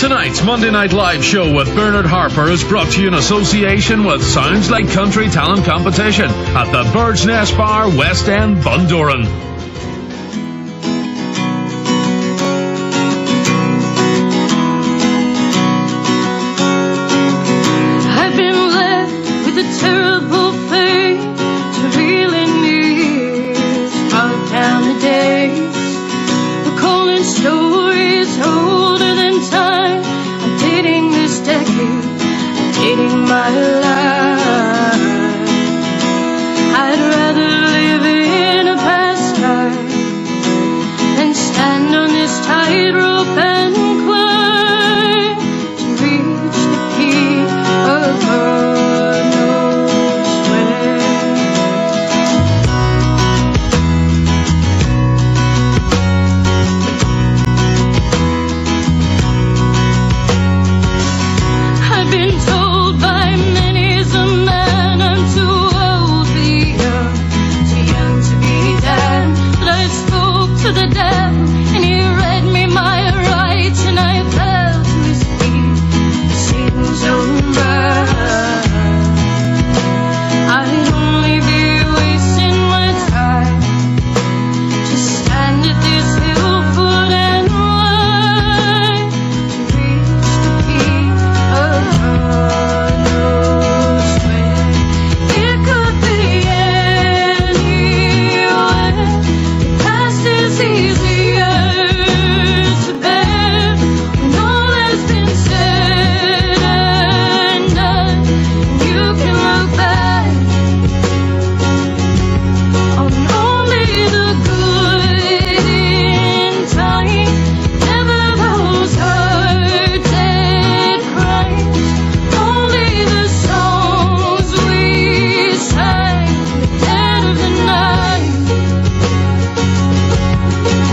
Tonight's Monday Night Live show with Bernard Harper is brought to you in association with Sounds Like Country Talent Competition at the Bird's Nest Bar, West End, Bundoran. I've been left with a terrible fate to reeling years, mark down the days, recalling stories older than time. I'm dating this decade, I'm dating my life. I'd rather live in a past time than stand on this tightrope and climb to reach the peak of God knows where. I've been told by many's a man I'm too old to be young, too young to be damned. But I spoke to the devil and he read me my rights, and I fell to his feet, Satan's own bride. I'd only be wasting my time to stand at this hill foot and whine to reach the peak of God knows where. It could be anywhere. The past is easier to bear when all has been said and done. You can look back on only the good in time, never those hard-dead crimes. Only the songs we sang in the dead of the night,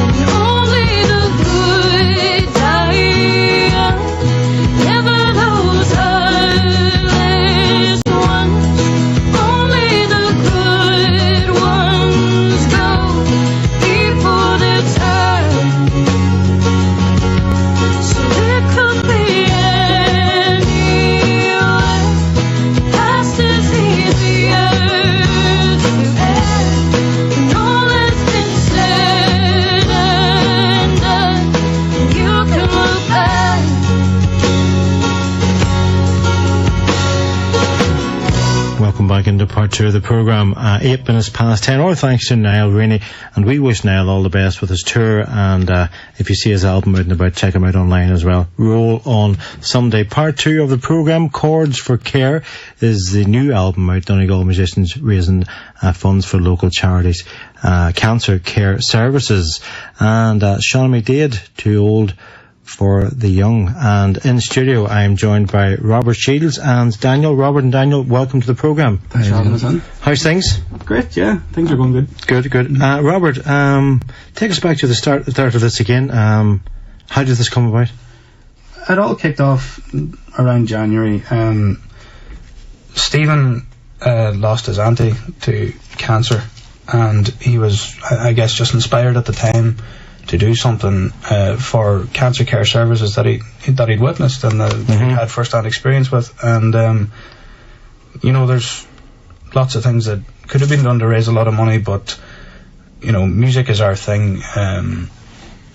and only the good die young, never those heartless ones. Only the good ones go before their time. So it could be anywhere. Past is easier to bear when all has been said and done. You can look back. Welcome back into part 2 of the programme. 8 minutes past 10. All thanks to Niall Rainey, and we wish Niall all the best with his tour, and if you see his album out and about, check him out online as well. Roll on Someday. Part 2 of the programme, Chords for Care, is the new album out. Donegal musicians raising funds for local charities, cancer care services, and Sean McDade, Too Old for the Young. And in studio I am joined by Robert Shields and Daniel. Robert and Daniel, welcome to the programme. Thanks for having us on. How's things? Great, yeah, things are going good. Good. Robert, take us back to the start of this again. How did this come about? It all kicked off around January. Stephen lost his auntie to cancer, and he was, I guess, just inspired at the time to do something for cancer care services that he'd witnessed and he had first-hand experience with. And you know, there's lots of things that could have been done to raise a lot of money, but you know, music is our thing.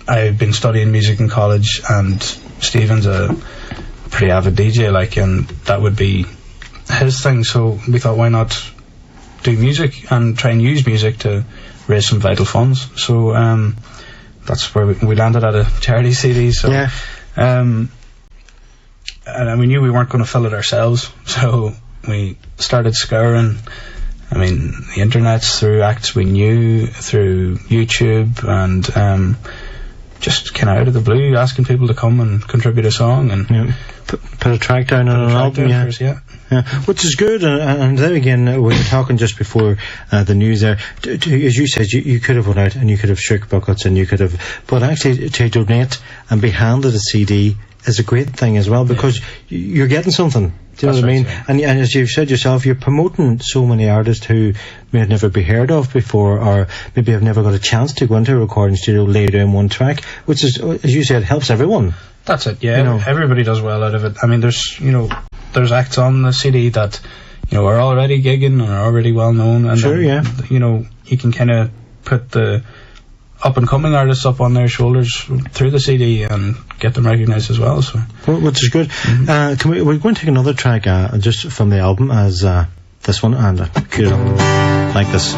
I've been studying music in college, and Stephen's a pretty avid DJ, and that would be his thing. So we thought, why not do music and try and use music to raise some vital funds? So that's where we landed at a charity CD. So yeah. And we knew we weren't going to fill it ourselves, so we started scouring. I mean, the internet's through acts we knew, through YouTube, and just kind of out of the blue asking people to come and contribute a song and put a track down on an album. Yeah, which is good. And then again, we were talking just before the news there. As you said, you could have went out and you could have shook buckets and you could have, but actually to donate and be handed a CD is a great thing as well, because you're getting something. Do you know what I mean? Yeah. And as you've said yourself, you're promoting so many artists who may have never been heard of before, or maybe have never got a chance to go into a recording studio, lay down one track, which is, as you said, helps everyone. That's it. Yeah, everybody does well out of it. I mean, there's acts on the CD that are already gigging and are already well known, and sure, you can kind of put the up and coming artists up on their shoulders through the CD and get them recognised as well. So, which is good. Mm-hmm. We're going to take another track just from the album as this one, and cue it up like this.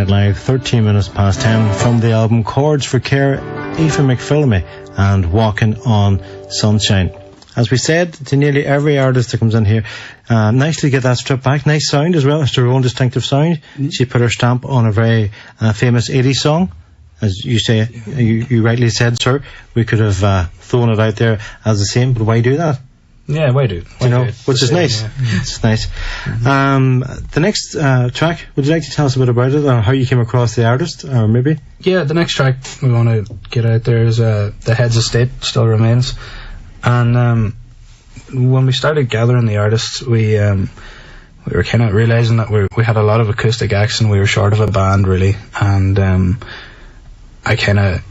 Live, 13 minutes past 10 from the album Chords for Care, Aoife McPhillamy and Walking on Sunshine. As we said to nearly every artist that comes in here, nicely get that stripped back, nice sound as well, it's her own distinctive sound. She put her stamp on a very famous 80s song, as you say. You rightly said, sir, we could have thrown it out there as the same, but why do that? Yeah, why do? Which is nice. Yeah. It's nice. Mm-hmm. The next track, would you like to tell us a bit about it, or how you came across the artist, or maybe? Yeah, the next track we want to get out there is The Heads Estate, Still Remains. And when we started gathering the artists, we were kind of realising that we had a lot of acoustic acts and we were short of a band, really. And I kind of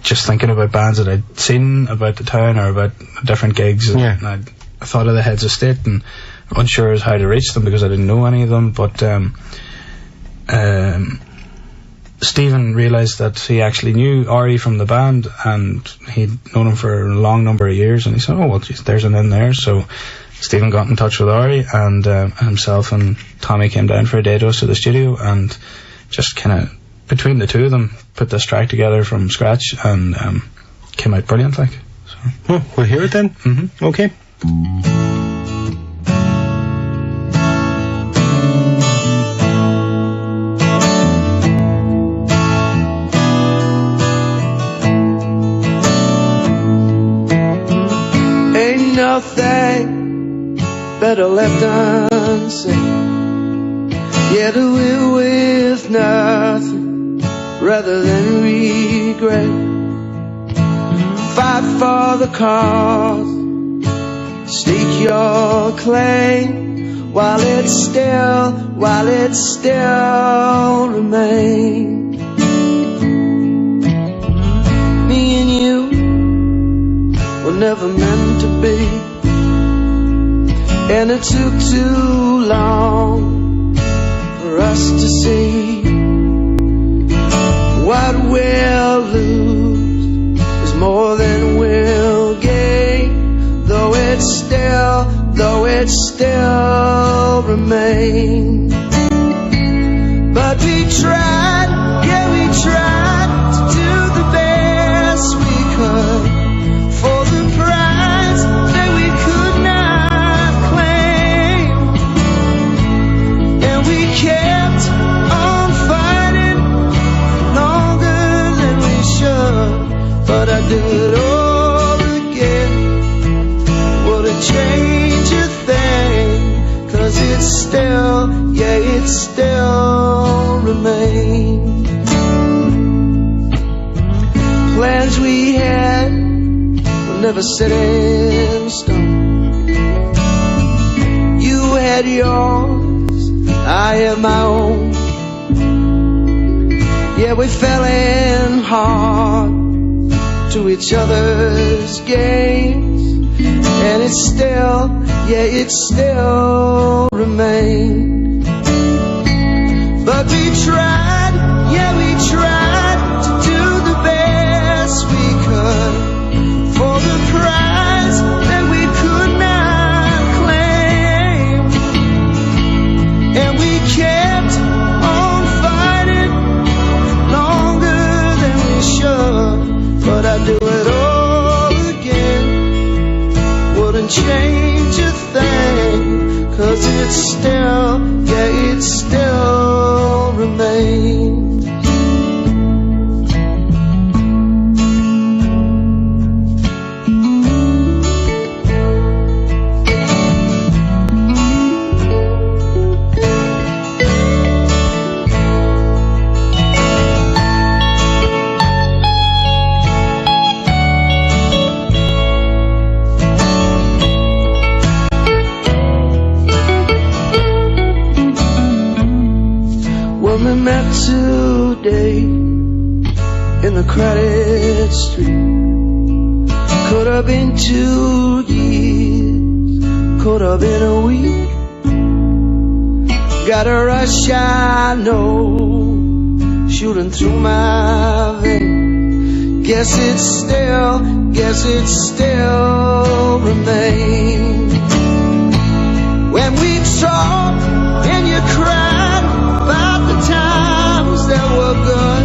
just thinking about bands that I'd seen about the town or about different gigs, and I thought of the Heads Estate and unsure as how to reach them because I didn't know any of them, but Stephen realised that he actually knew Ari from the band and he'd known him for a long number of years, and he said, oh well, geez, there's an in there. So Stephen got in touch with Ari, and himself and Tommy came down for a day dose to the studio and just kind of between the two of them put this track together from scratch, and came out brilliant, like. So. We'll hear it then. Mm-hmm. Okay. Ain't nothing better left unsaid. Get away with nothing rather than regret. Fight for the cause, stake your claim while it still remains. Me and you were never meant to be, and it took too long for us to see. What we'll lose is more than we'll gain. it still remains. But we tried, yeah, we tried to do the best we could for the prize that we could not claim. And we kept on fighting longer than we should. But I do it all again. Wouldn't change a thing, 'cause it's still, yeah, it still remains. Plans we had were never set in stone. You had yours, I had my own. Yeah, we fell in hard to each other's games, and it still, yeah, it still remains. But we tried, yeah, we tried to do the best we could for the prize that we could not claim. And we kept on fighting longer than we should. But I do it all again. Wouldn't change a thing, 'cause it's still, yeah, it still remains. We met today in the crowded street. Could have been 2 years, could have been a week. Got a rush, I know, shooting through my veins. Guess it still remains. When we talked and you cried about the times that were good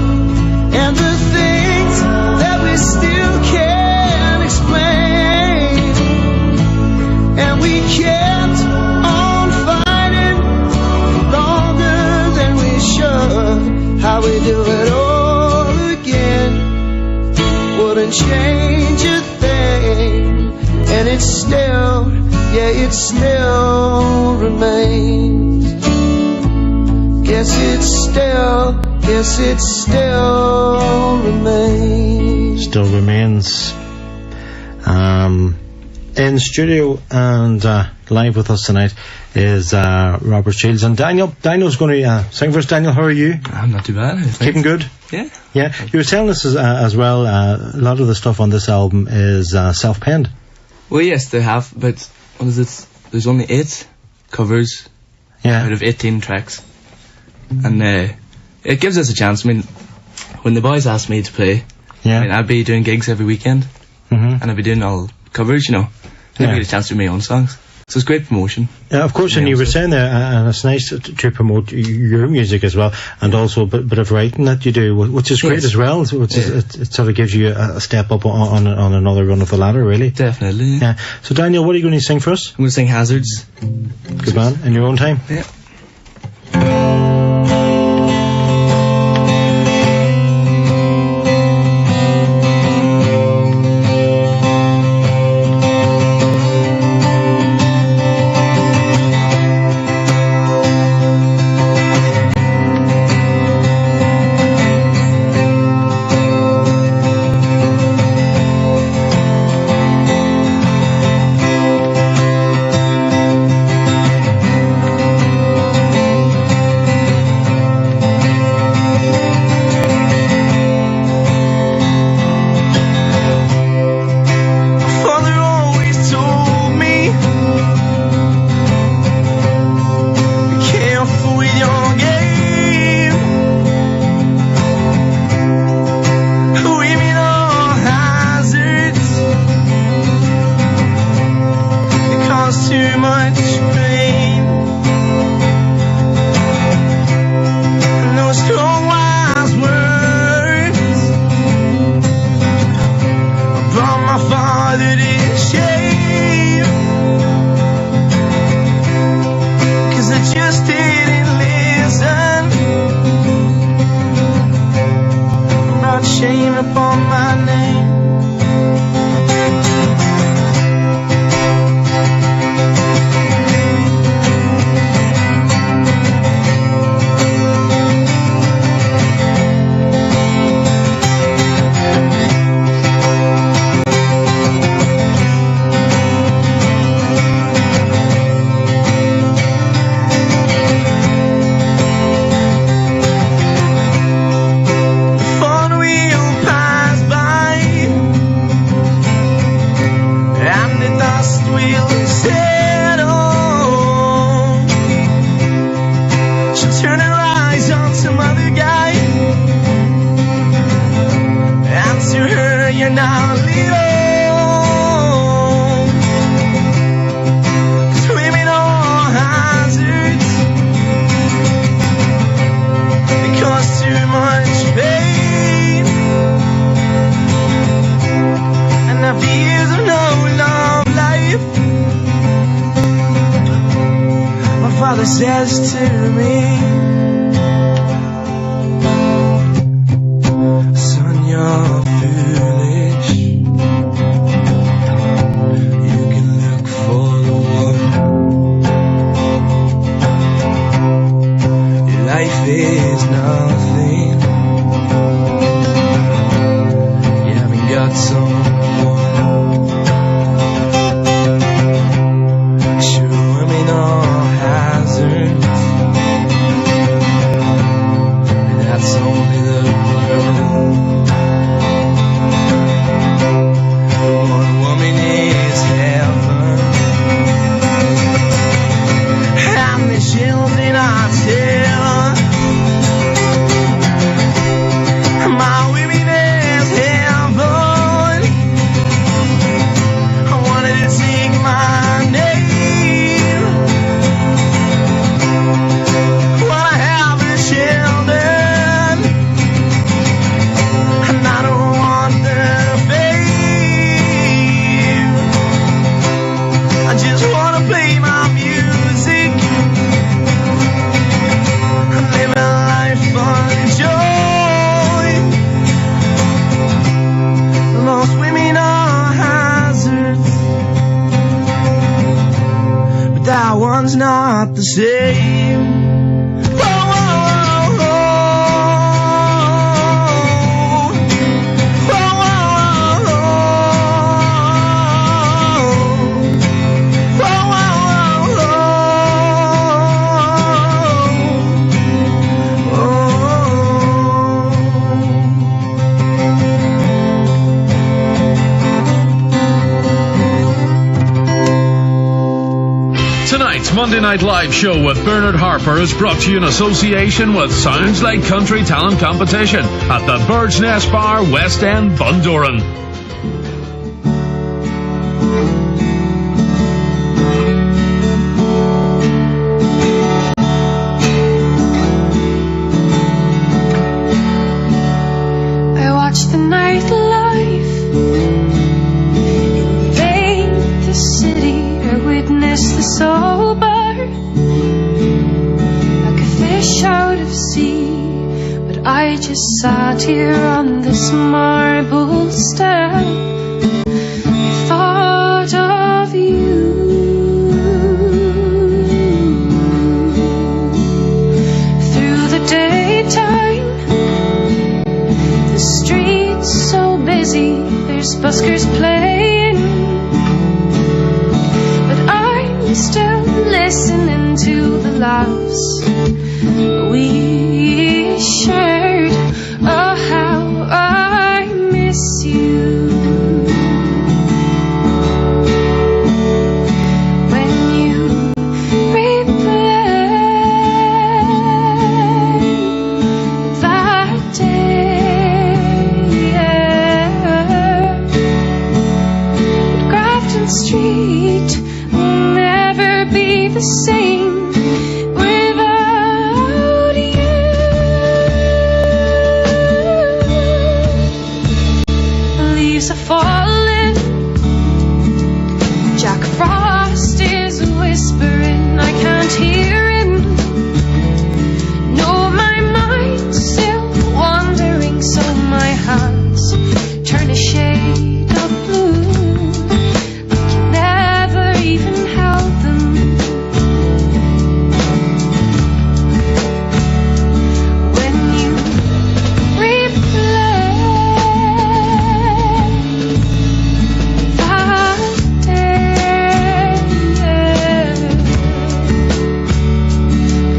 and the things that we still can't explain. And we kept on fighting longer than we should. How we do it all again wouldn't change a thing. And it's still, yeah, it still remains. Guess it still remains. Still remains. In the studio and live with us tonight is Robert Shields and Daniel. Daniel's going to sing for us. Daniel, how are you? I'm not too bad. Keeping good? Yeah. Yeah. You were telling us as well, a lot of the stuff on this album is self-penned. Well, yes, they have, but what is it? There's only 8 covers out of 18 tracks. And it gives us a chance. I mean, when the boys asked me to play, I mean, I'd be doing gigs every weekend, and I'd be doing all covers, you know. I never get a chance to do my own songs. So it's great promotion. Yeah, of course, and you were saying there, and it's nice to promote your music as well, and also a bit of writing that you do, which is great as well. So it sort of gives you a step up on another run of the ladder, really. Definitely. Yeah. So Daniel, what are you going to sing for us? I'm going to sing Hazards. Good man. In your own time. Yeah. too much pain. And those strong wise words brought my father to shame, 'cause I just didn't listen. Brought shame upon my name. Says to me, son, you're foolish. You can look for the one. Your life is nothing. You haven't got someone. Sure, I mean, all hazards. That's only the world. One woman is heaven, and the children are tell. My women is heaven. I wanted to take my name. Wanna have the children. I don't want the fame. I just wanna play my music and live a life full of joy. Most women are hazards, but that one's not the same. Tonight's Monday Night Live show with Bernard Harper is brought to you in association with Sounds Like Country Talent Competition at the Bird's Nest Bar, West End, Bundoran. I watched the nightlife invade the city. I witnessed the sober like a fish out of sea. But I just sat here on this marble step. I thought of you. Through the daytime, the streets so busy, there's buskers playing, but I'm still listening to the laughs we shared. Oh, how I miss you. When you replay that day at Grafton Street, the same without you. Leaves are falling, Jack Frost is whispering, I can't hear him. No, my mind's still wandering, so my hands turn a shade of blue, like you never even held them. When you replay that day,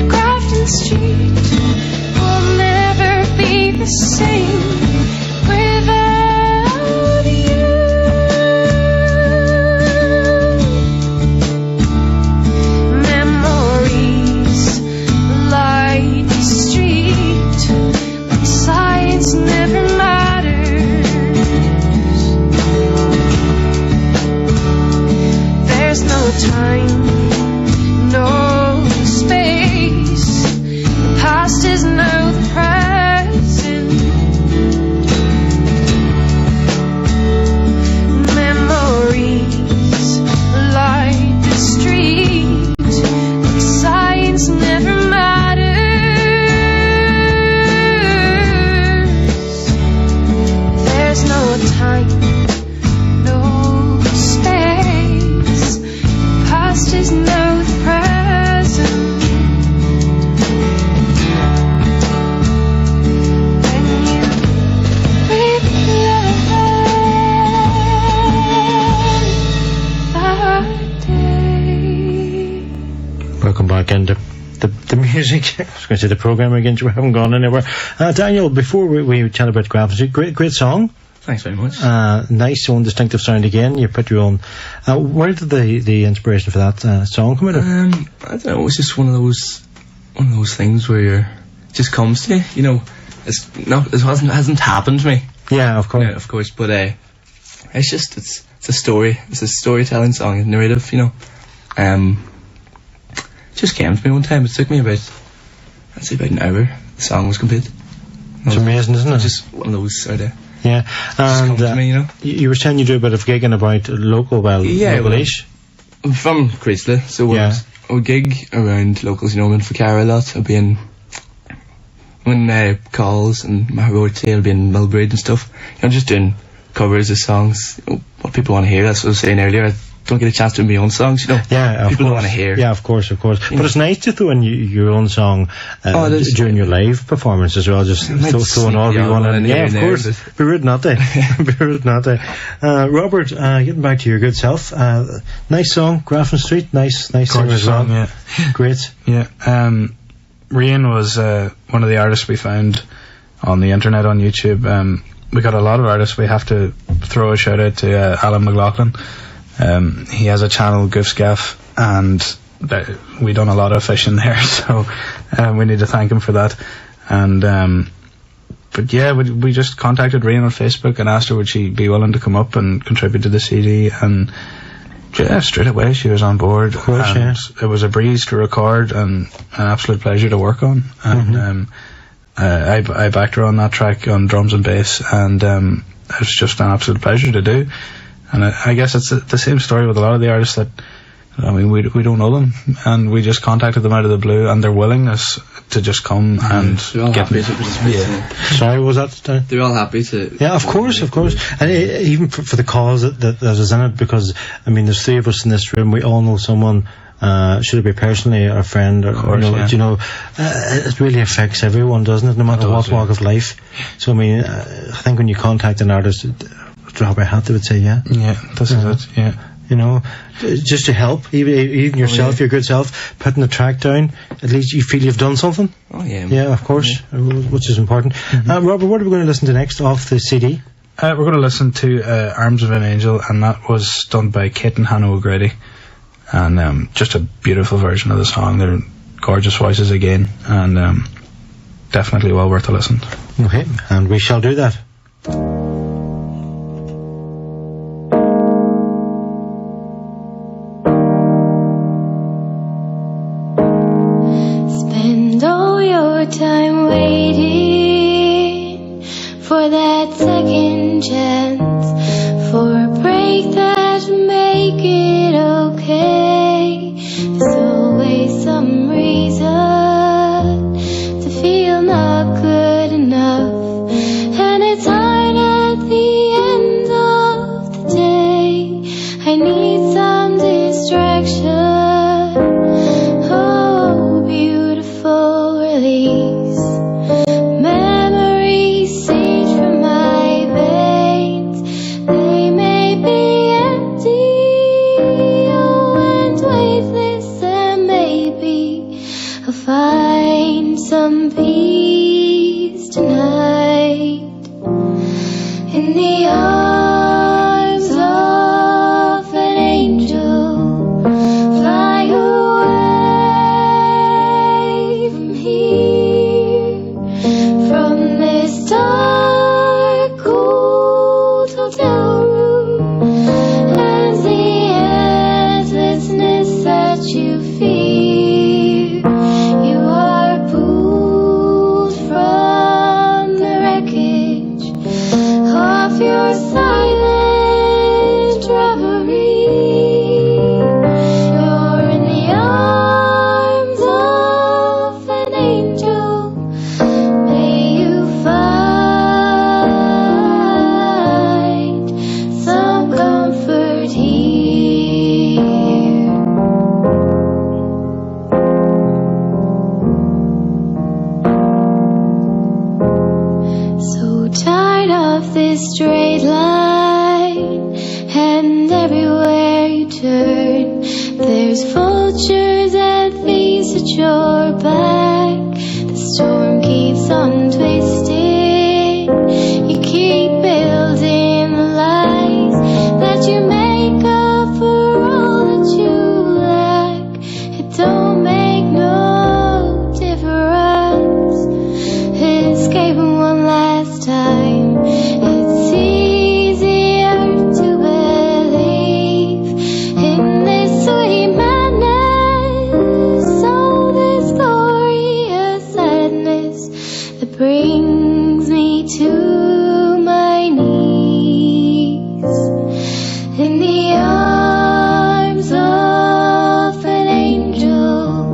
Grafton Street will never be the same without you. Memories light the street, but science never matters. There's no time, no space. The past is now the present. Memories light the street, but science never matters. There's no time, no space. The past is now the present. When you replay that day. Welcome back into the music. I was going to say the programme again. We haven't gone anywhere. Daniel, before we chat about Grafton Street, great song. Thanks very much. Nice own distinctive sound again. You put your own. Where did the inspiration for that song come out of? I don't know. It was just one of those things where it just comes to you. You know, it hasn't happened to me. Yeah, of course. Yeah, of course. But it's a story. It's a storytelling song, a narrative. You know, it just came to me one time. It took me about an hour. The song was complete. It's amazing, isn't it? Just one of those sort of. Yeah, and to me, you know. You were saying you do a bit of gigging about local-ish. I'm from Creasley, so I would gig around locals, you know. I'm in Ficarra a lot. I'll be in Calls and Maharoti, I'll be in Millbraid and stuff. You know, just doing covers of songs, you know, what people want to hear. That's what I was saying earlier. I don't get a chance to do my own songs, you know. Yeah, people don't want to hear. Yeah, of course. But it's nice to throw in your own song during your live performance as well. Just throwing all you want in. Yeah, of course. Be rude not to. Be rude not to. Robert, getting back to your good self. Nice song, Grafton Street. Nice singer as well. Yeah. Great. Yeah. Rian was one of the artists we found on the internet on YouTube. We got a lot of artists. We have to throw a shout out to Alan McLaughlin. He has a channel, Goof's Gaff, and we done a lot of fishing there, so we need to thank him for that. And but yeah, we just contacted Rian on Facebook and asked her would she be willing to come up and contribute to the CD, and yeah, straight away she was on board. Of course, yeah. It was a breeze to record and an absolute pleasure to work on. And I backed her on that track on drums and bass, and it was just an absolute pleasure to do. And I guess it's the same story with a lot of the artists that, I mean, we don't know them, and we just contacted them out of the blue, and their willingness to just come and get happy to participate. Yeah. Sorry, was that? They're all happy to. Yeah, of course. And even for the cause that is in it, because I mean, there's three of us in this room. We all know someone. Should it be personally or a friend or you know, it really affects everyone, doesn't it? No matter what walk of life. So I mean, I think when you contact an artist, drop your hat, they would say, yeah, this is it. Yeah, you know, just to help, even yourself, your good self, putting the track down. At least you feel you've done something. Oh yeah, yeah, of course, which is important. Robert, what are we going to listen to next off the CD? We're going to listen to Arms of an Angel, and that was done by Kate and Hannah O'Grady, and just a beautiful version of the song. They're gorgeous voices again, and definitely well worth a listen. Okay, and we shall do that. hard time waiting for that second chance, for a break that will make it okay. There's always some reason to feel not good enough, and it's hard at the end of the day. I need some distraction. Oh, beautiful release. Memories seep from my veins. They may be empty, oh, and weightless, and maybe I'll find some peace tonight in the arms of an angel. Fly away from here, from this dark, cold hotel room, and the endlessness that you fear. You are pulled from the wreckage of your silent reverie. You're in the arms of an angel. May you find some comfort here. So tired of this straight line, and everywhere you turn, there's vultures and thieves at your back. The storm keeps on twisting. You keep building the lies that you make up for all that you lack. It don't make no difference. Escaping one last time. It's easier to believe in this sweet madness. Oh, this glorious sadness that brings me to my knees in the arms of an angel.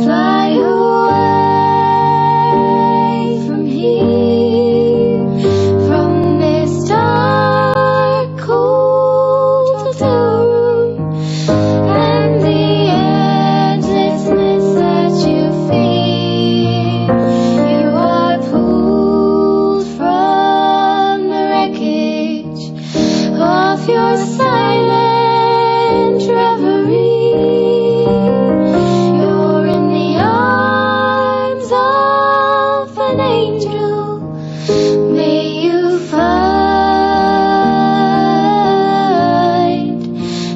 Fly away from here, from this dark, cold hotel room, and the endlessness that you fear. You are pulled from the wreckage of your silent reverie. You're in the arms of an angel. May you find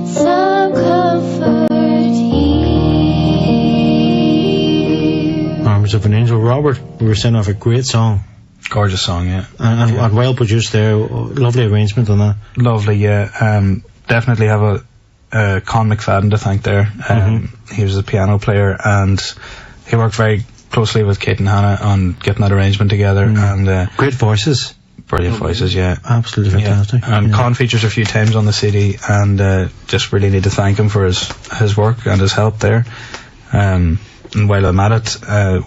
some comfort here. Arms of an Angel. Robert, we were sending off a great song. Gorgeous song, yeah. And well produced there. Lovely arrangement on that. Lovely, yeah. Definitely have a Con McFadden to thank there. He was a piano player, and he worked very closely with Kate and Hannah on getting that arrangement together. And Great voices. brilliant voices, yeah. Absolutely fantastic. Yeah. And Con features a few times on the CD, and just really need to thank him for his work and his help there. And while I'm at it,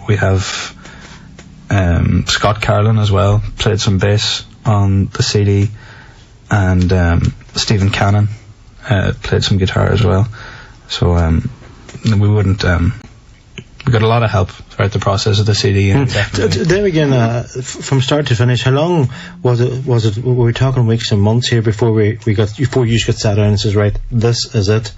we have Scott Carlin as well, played some bass on the CD, and Stephen Cannon played some guitar as well. So we wouldn't we got a lot of help throughout the process of the CD. And there again, from start to finish, how long was it? Were we talking weeks and months here before you just got sat down and says, right, this is it?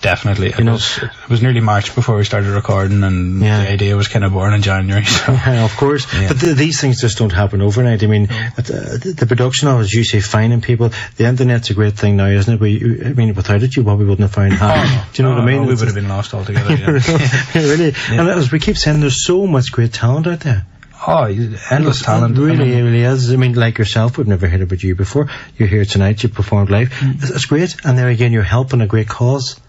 Definitely. It was nearly March before we started recording, and the idea was kind of born in January. So. Yeah, of course. Yeah. But these things just don't happen overnight. I mean, the production of it is usually finding people. The internet's a great thing now, isn't it? Without it, you probably wouldn't have found Hannah. Do you know what I mean? We would have been lost altogether. Yeah. Really? Yeah. And as we keep saying, there's so much great talent out there. Oh, endless talent. It really is. I mean, like yourself, we've never heard about you before. You're here tonight, you performed live. It's great. And there again, you're helping a great cause.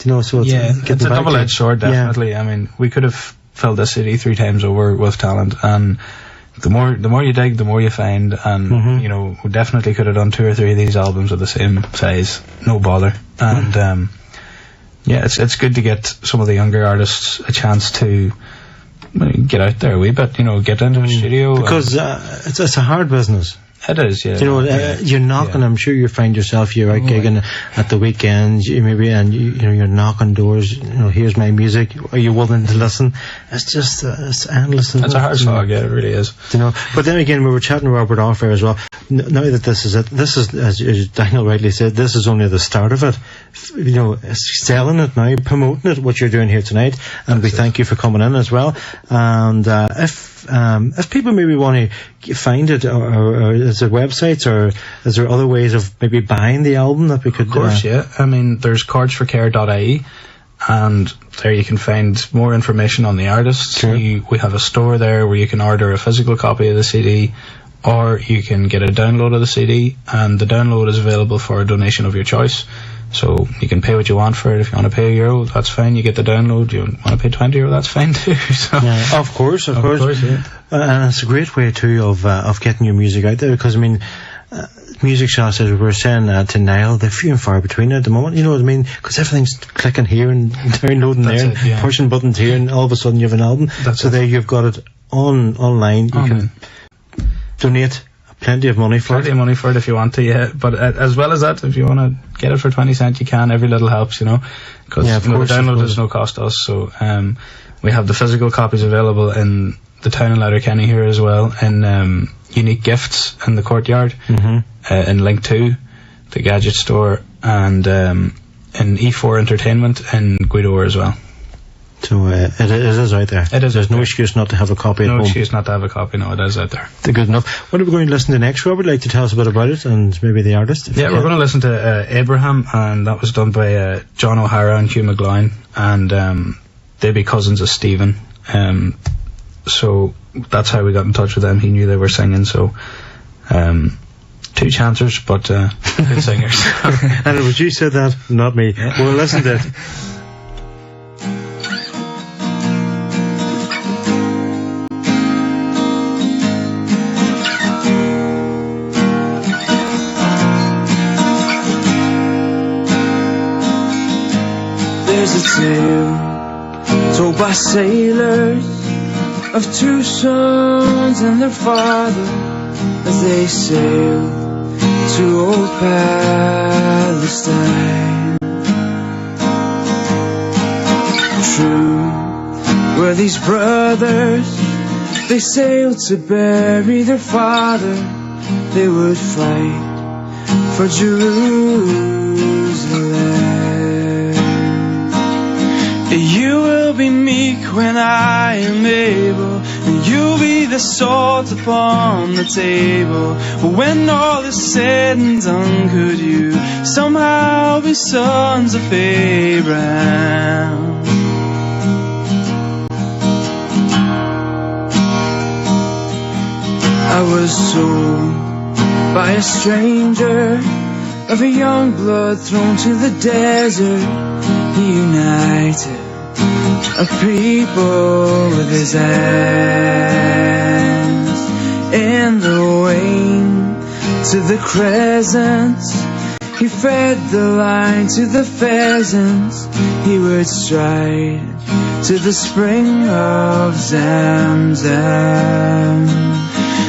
You know, so it's a double-edged sword, definitely. Yeah. I mean, we could have filled this city 3 times over with talent, and the more you dig, the more you find, and you know, we definitely could have done 2 or 3 of these albums of the same size, no bother. And yeah, it's good to get some of the younger artists a chance to get out there a wee bit, you know, get into a studio, because it's a hard business. It is, yeah. You know, you're knocking. I'm sure you find yourself, you're out gigging at the weekends, maybe, and you know, you're knocking doors. You know, here's my music. Are you willing to listen? It's just it's endless. It's a hard slog, yeah, it really is. You know, but then again, we were chatting to Robert off air as well. Now that this is it, this is, as Daniel rightly said, this is only the start of it. You know, selling it now, promoting it, what you're doing here tonight, and we thank you for coming in as well. And if people maybe want to find it, or is there websites, or is there other ways of maybe buying the album that we could? Of course, yeah. I mean, there's chordsforcare.ie, and there you can find more information on the artists. Sure. We have a store there where you can order a physical copy of the CD, or you can get a download of the CD, and the download is available for a donation of your choice. So you can pay what you want for it. If you want to pay €1, that's fine. You get the download. You want to pay €20, that's fine too. So yeah, of course. Yeah. And it's a great way too of getting your music out there, because I mean, music shops, as we were saying to Niall, they're few and far between at the moment. You know what I mean? Because everything's clicking here and downloading there, and pushing buttons here, and all of a sudden you have an album. There you've got it online. You can donate plenty of money for it if you want to, yeah. But as well as that, if you want to get it for 20 cents, you can. Every little helps, you know, because the download is no cost to us. So we have the physical copies available in the town in Letterkenny here as well, in Unique Gifts in the Courtyard, in Link 2, the Gadget Store, and in E4 Entertainment in Guido as well. So it is out there. It is. There's no excuse not to have a copy at home. No excuse not to have a copy. No, it is out there. Good enough. What are we going to listen to next, Robert? Like to tell us a bit about it and maybe the artist? Yeah, we're going to listen to Abraham, and that was done by John O'Hara and Hugh McGloin, and they'd be cousins of Stephen. So that's how we got in touch with them. He knew they were singing, so 2 chancers, but good singers. And it was you said that, not me. We'll listen to it. There's a tale told by sailors of 2 sons and their father as they sailed to old Palestine. True were these brothers, they sailed to bury their father. They would fight for Jerusalem. You will be meek when I am able, and you'll be the salt upon the table. When all is said and done, could you somehow be sons of Abraham? I was told by a stranger of a young blood thrown to the desert. He united a people with his hands. In the wing to the crescents, he fed the line to the pheasants. He would stride to the spring of Zamzam.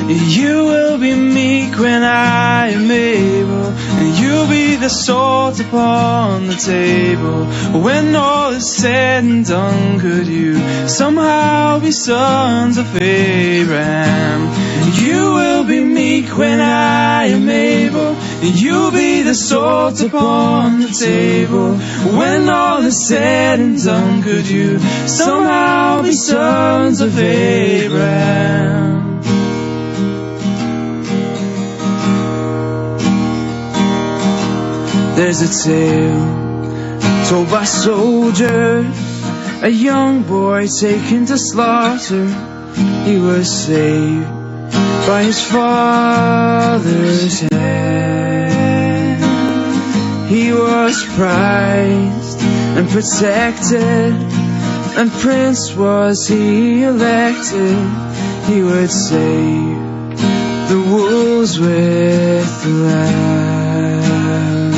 You will be meek when I am able, and you'll be the salt upon the table. When all is said and done, could you somehow be sons of Abraham? You will be meek when I am able, and you'll be the salt upon the table. When all is said and done, could you somehow be sons of Abraham? There's a tale told by soldiers, a young boy taken to slaughter. He was saved by his father's hand. He was prized and protected, And Prince, was he elected, he would save the wolves with the lamb.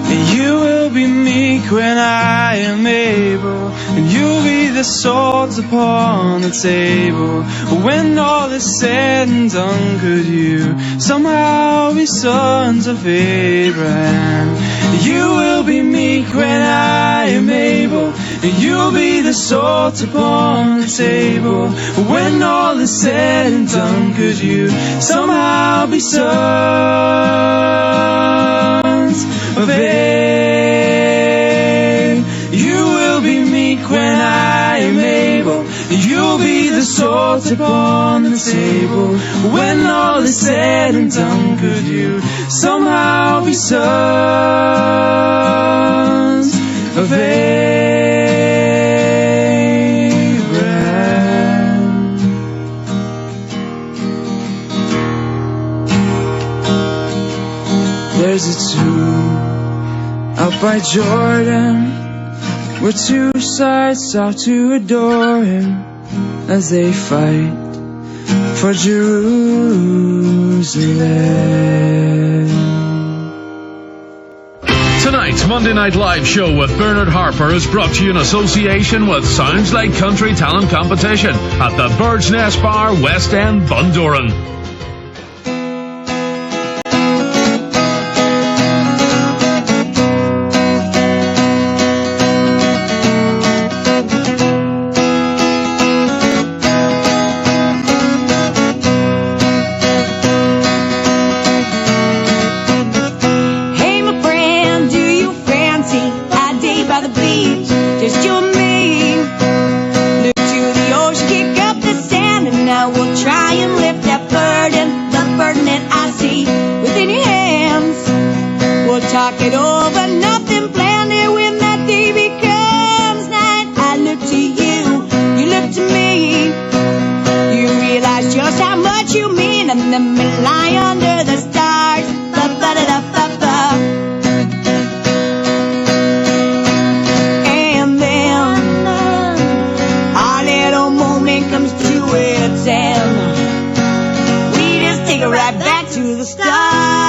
And you will be meek when I am able, and you'll be the swords upon the table. When all is said and done, could you somehow be sons of Abraham? You will be meek when I am able, and you'll be the salt upon the table. When all is said and done, could you somehow be sons of Abraham? You will be meek when I am able, and you'll be the salt upon the table. When all is said and done, could you somehow be sons of Abraham? There's a tomb out by Jordan, where two sides sought to adore him as they fight for Jerusalem. Tonight's Monday Night Live show with Bernard Harper is brought to you in association with Sounds Like Country Talent Competition at the Bird's Nest Bar, West End, Bundoran. Talk it over, nothing planned here when that day becomes night. I look to you, you look to me. You realize just how much you mean, and then we lie under the stars. Ba-ba-da-da-ba-ba. And then our little moment comes to its end. We just take it right back to the start.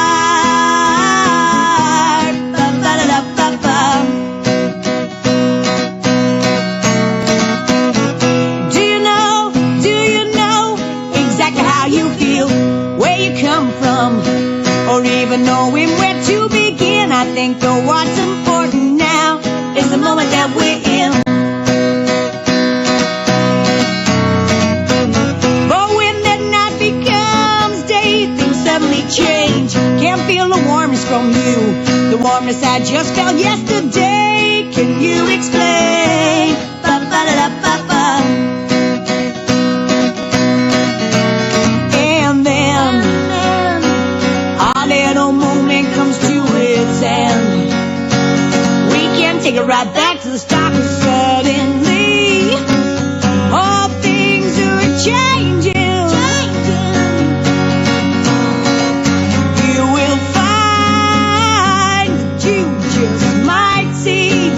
Or even knowing where to begin. I think that what's important now is the moment that we're in. But when that night becomes day, things suddenly change. Can't feel the warmth from you, the warmness I just felt yesterday. Can you explain? Ba-ba-da-da-ba-ba. And then comes to its end. We can take it right back to the start. Suddenly, all things are changing. You will find that you just might see.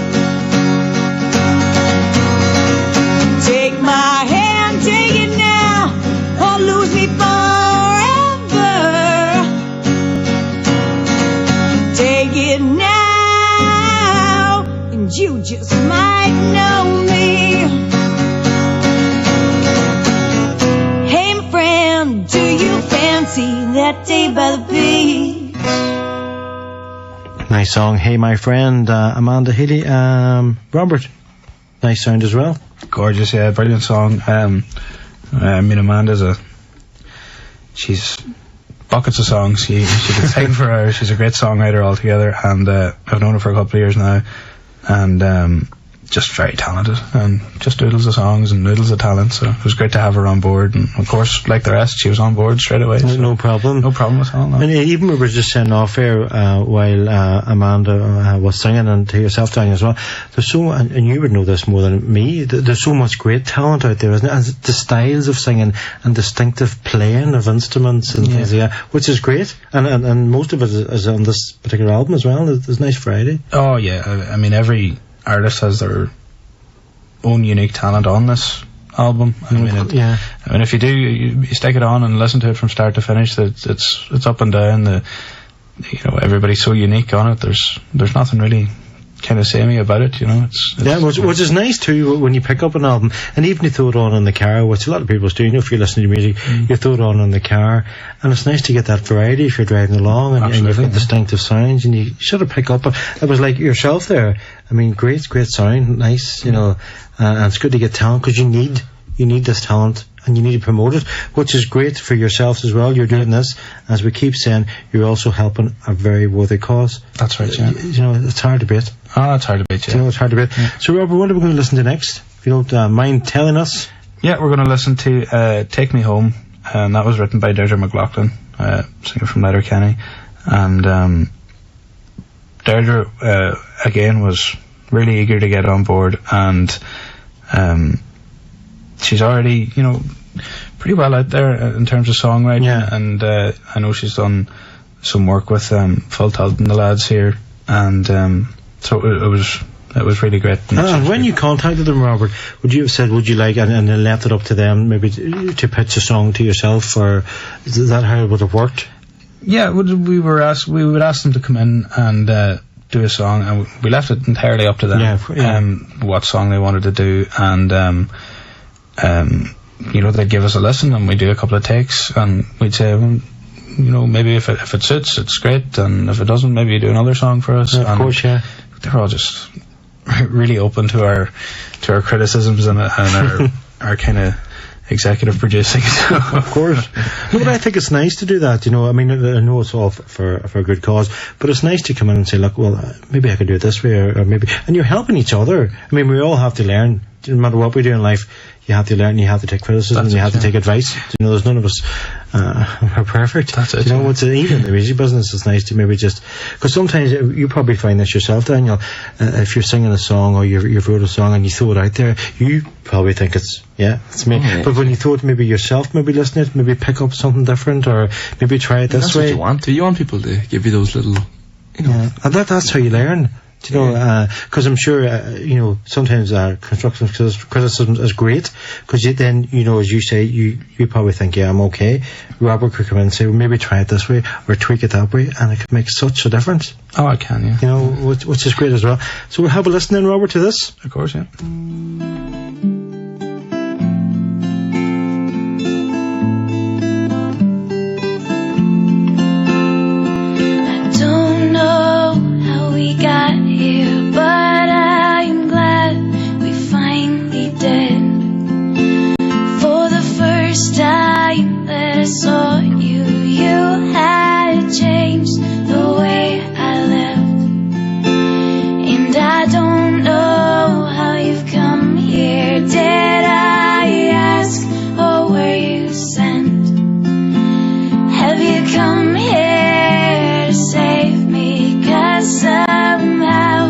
Take my hand, take it now, or lose me forever. Take it now, and you just might know me. Hey, my friend, do you fancy that day by the beach? Nice song, Hey My Friend, Amanda Healy. Robert, nice sound as well. Gorgeous, yeah, brilliant song. I mean, Amanda's she's buckets of songs. She could sing for hours. She's a great songwriter altogether, and I've known her for a couple of years now, and just very talented, and just oodles of songs and oodles of talent. So it was great to have her on board, and of course, like the rest, she was on board straight away. So no problem at all. No. And even we were just saying off air while Amanda was singing, and to yourself, Daniel, as well. There's so, and you would know this more than me. There's so much great talent out there, isn't it? And the styles of singing and distinctive playing of instruments and things like that, which is great. And most of it is on this particular album as well. There's nice variety. Oh yeah, I mean every artist has their own unique talent on this album. I mean, if you do, you stick it on and listen to it from start to finish, it's up and down. Everybody's so unique on it. There's nothing really kind of samey about it, which is nice too when you pick up an album, and even you throw it on in the car, which a lot of people do. If you're listening to music, you throw it on in the car, and it's nice to get that variety if you're driving along, and you've got distinctive sounds, and you sort of pick up. It was like yourself there. I mean, great sound, nice, and it's good to get talent, because you need this talent, and you need to promote it, which is great for yourselves as well. You're doing this, as we keep saying, you're also helping a very worthy cause. That's right, yeah. It's hard to beat. It's hard to beat, yeah. It's hard to beat. Yeah. So, Robert, what are we going to listen to next? If you don't mind telling us. Yeah, we're going to listen to Take Me Home, and that was written by Deirdre McLaughlin, singer from Letterkenny. And Deirdre, again, was really eager to get on board, and she's already, pretty well out there in terms of songwriting, and I know she's done some work with Phil Todd and the lads here, and so it was really great. And when you contacted them, Robert, would you have said, would you like, and then left it up to them maybe to pitch a song to yourself, or is that how it would have worked? Yeah, we would ask them to come in and do a song, and we left it entirely up to them, what song they wanted to do, and they'd give us a listen, and we'd do a couple of takes, and we'd say, maybe if it suits, it's great, and if it doesn't, maybe you do another song for us. Of course, yeah. They're all just really open to our criticisms and our kind of executive producing. Of course. No, but I think it's nice to do that, I mean, I know it's all for a good cause, but it's nice to come in and say, look, well, maybe I could do it this way, or maybe, and you're helping each other. I mean, we all have to learn, no matter what we do in life. You have to learn, you have to take criticism, and you have to take advice. There's none of us are perfect. That's it. Even in the music business, it's nice to maybe just, because sometimes you probably find this yourself, Daniel. If you're singing a song, or you've wrote a song and you throw it out there, you probably think it's me. Yeah. But when you throw it maybe yourself, maybe listen to it, maybe pick up something different, or maybe try it this way. That's what you want. You want people to give you those little, and that's how you learn. Because I'm sure, sometimes constructive criticism is great, because then, as you say, you probably think, yeah, I'm okay. Robert could come in and say, well, maybe try it this way, or tweak it that way, and it could make such a difference. Oh, I can, yeah. Which is great as well. So we'll have a listen then, Robert, to this. Of course, yeah. I don't know how we got here, but I am glad we finally did. For the first time that I saw you, you had changed the way I lived. And I don't know how you've come here. Did I ask, or were you sent? Have you come here to save me? 'Cause somehow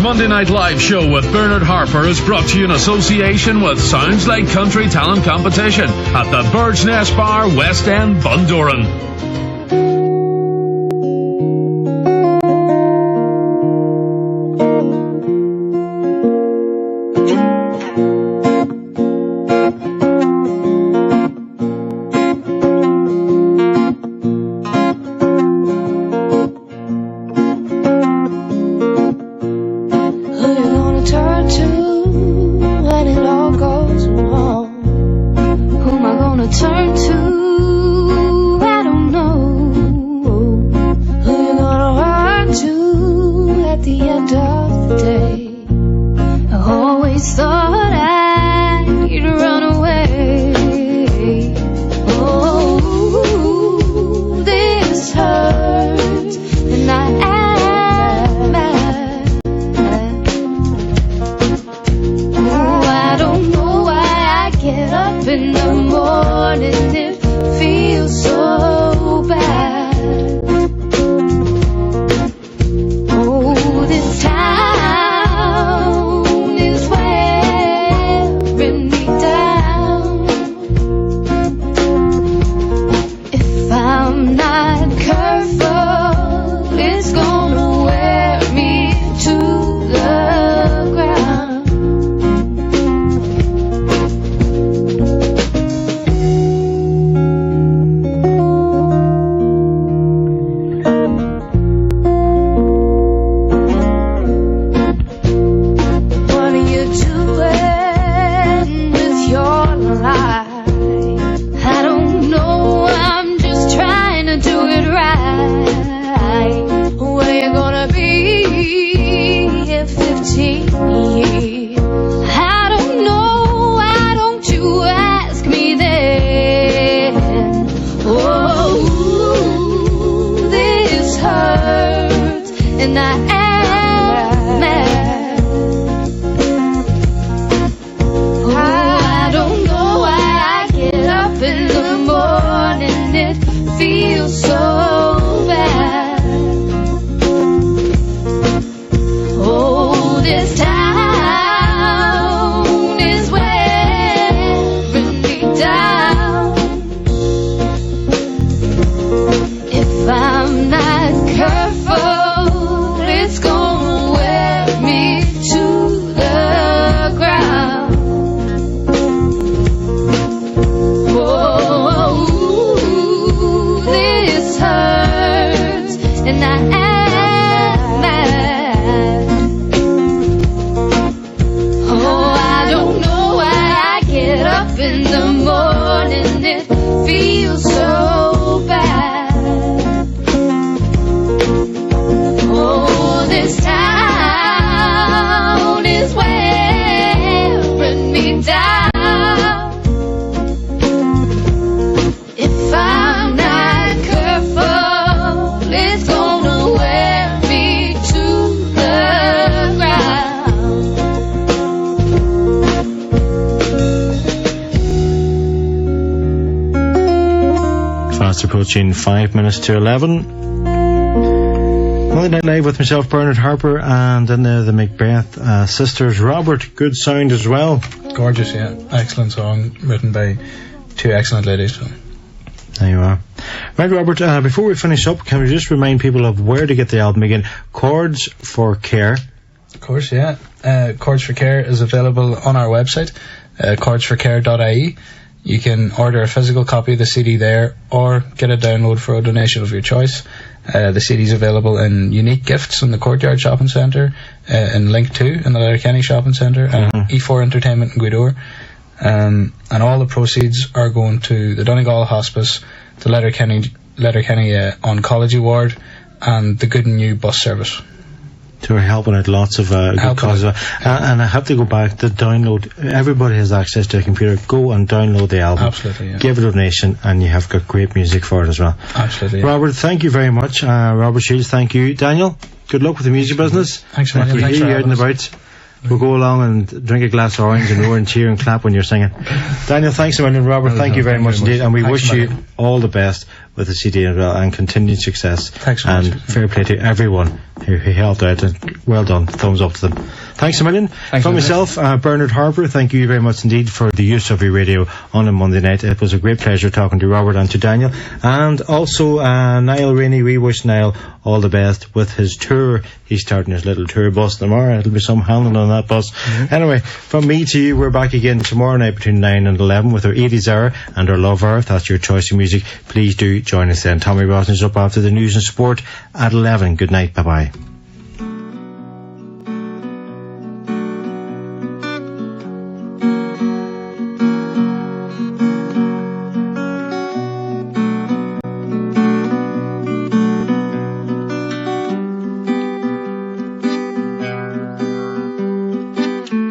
Monday Night Live show with Bernard Harper is brought to you in association with Sounds Like Country Talent Competition at the Bird's Nest Bar, West End, Bundoran. Approaching 5 minutes to 11. Monday Night Live with myself, Bernard Harper, and then the Macbeth sisters. Robert, good sound as well. Gorgeous, yeah. Excellent song, written by two excellent ladies. So. There you are. Right, Robert, before we finish up, can we just remind people of where to get the album again? Chords for Care. Of course, yeah. Chords for Care is available on our website, chordsforcare.ie. You can order a physical copy of the CD there, or get a download for a donation of your choice. The CD's available in Unique Gifts in the Courtyard Shopping Centre, in Link 2 in the Letterkenny Shopping Centre, and E4 Entertainment in Gweedore. And all the proceeds are going to the Donegal Hospice, the Letterkenny Oncology Ward, and the Good and New bus service. So we're helping out lots of good causes. And I have to go back to download. Everybody has access to a computer. Go and download the album. Absolutely, yeah. Give it a donation, and you have got great music for it as well. Absolutely, yeah. Robert, thank you very much. Robert Shields, thank you. Daniel, good luck with the music business. Thanks for having me. Thanks for having us. We'll go along and drink a glass of orange and roar and cheer and clap when you're singing. Daniel, thanks a million. Robert, thank you very much indeed. And we wish you all the best with the CD as well, and continued success. Thanks so and much. Fair play to everyone who helped out, and well done. Thumbs up to them. Thanks a million. From myself, Bernard Harper, thank you very much indeed for the use of your radio on a Monday night. It was a great pleasure talking to Robert and to Daniel, and also Niall Rainey. We wish Niall all the best with his tour. He's starting his little tour bus tomorrow. It'll be some handling on that bus. Anyway, from me to you, we're back again tomorrow night between 9 and 11 with our 80s hour and our love hour. If that's your choice of music, please do join us then. Tommy Rosner's up after the news and sport at 11. Good night. Bye bye.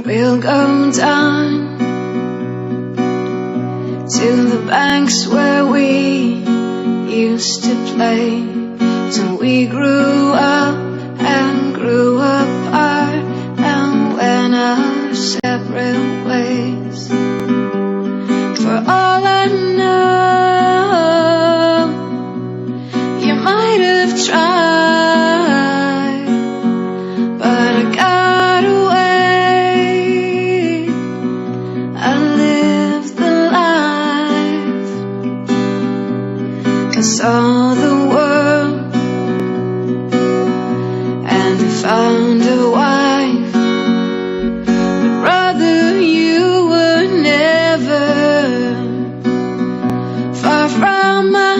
We'll go down to the banks where we used to play till we grew up and grew apart and went our separate ways. For all I know, you might have tried, but I got away. I lived the life I saw the world, and I found a wife. But brother, you were never far from my